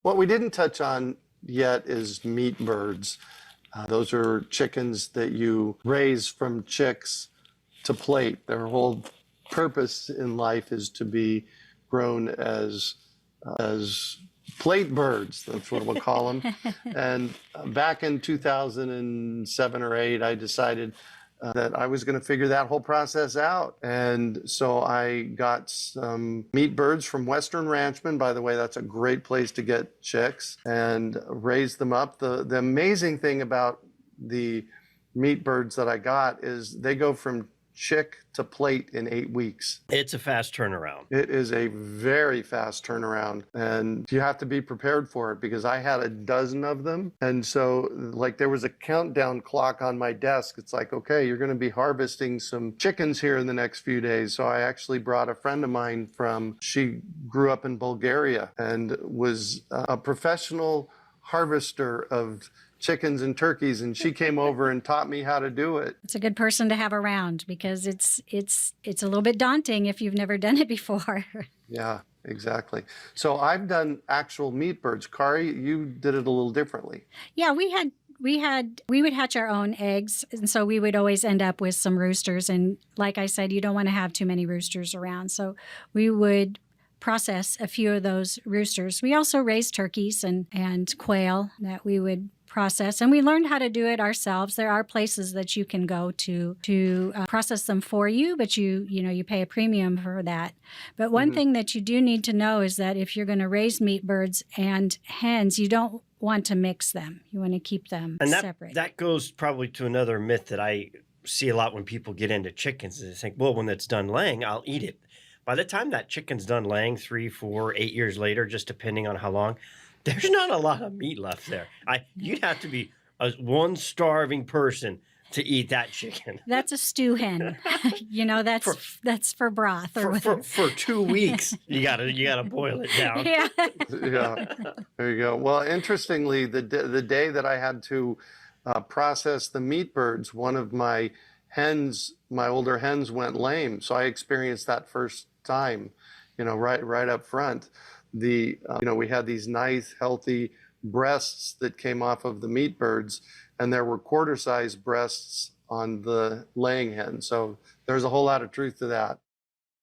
What we didn't touch on yet is meat birds. Those are chickens that you raise from chicks to plate. Their whole purpose in life is to be grown as plate birds. That's what we'll call them. And back in 2007 or 8, I decided that I was going to figure that whole process out. And so I got some meat birds from Western Ranchmen. By the way, that's a great place to get chicks, and raised them up. The amazing thing about the meat birds that I got is they go from chick to plate in 8 weeks. It's a fast turnaround. It is a very fast turnaround, and you have to be prepared for it, because I had a dozen of them. And so like there was a countdown clock on my desk. It's like, okay, you're going to be harvesting some chickens here in the next few days. So I actually brought a friend of mine she grew up in Bulgaria and was a professional harvester of chickens and turkeys, and she came over and taught me how to do it. It's a good person to have around, because it's a little bit daunting if you've never done it before. Yeah, exactly. So I've done actual meat birds. Kari, you did it a little differently. Yeah, we would hatch our own eggs, and so we would always end up with some roosters. And like I said, you don't want to have too many roosters around, so we would process a few of those roosters. We also raised turkeys and quail that we would process, and we learned how to do it ourselves. There are places that you can go to process them for you, but you pay a premium for that. But one thing that you do need to know is that if you're going to raise meat birds and hens, you don't want to mix them. You want to keep them separate. That goes probably to another myth that I see a lot when people get into chickens. They think, well, when it's done laying, I'll eat it. By the time that chicken's done laying 3, 4, 8 years later, just depending on how long, there's not a lot of meat left there. You'd have to be one starving person to eat that chicken. That's a stew hen. That's for broth or whatever. For 2 weeks, you gotta boil it down. Yeah. Yeah, there you go. Well, interestingly, the day that I had to process the meat birds, one of my older hens went lame. So I experienced that first time, right up front. We had these nice, healthy breasts that came off of the meat birds, and there were quarter-sized breasts on the laying hen. So there's a whole lot of truth to that.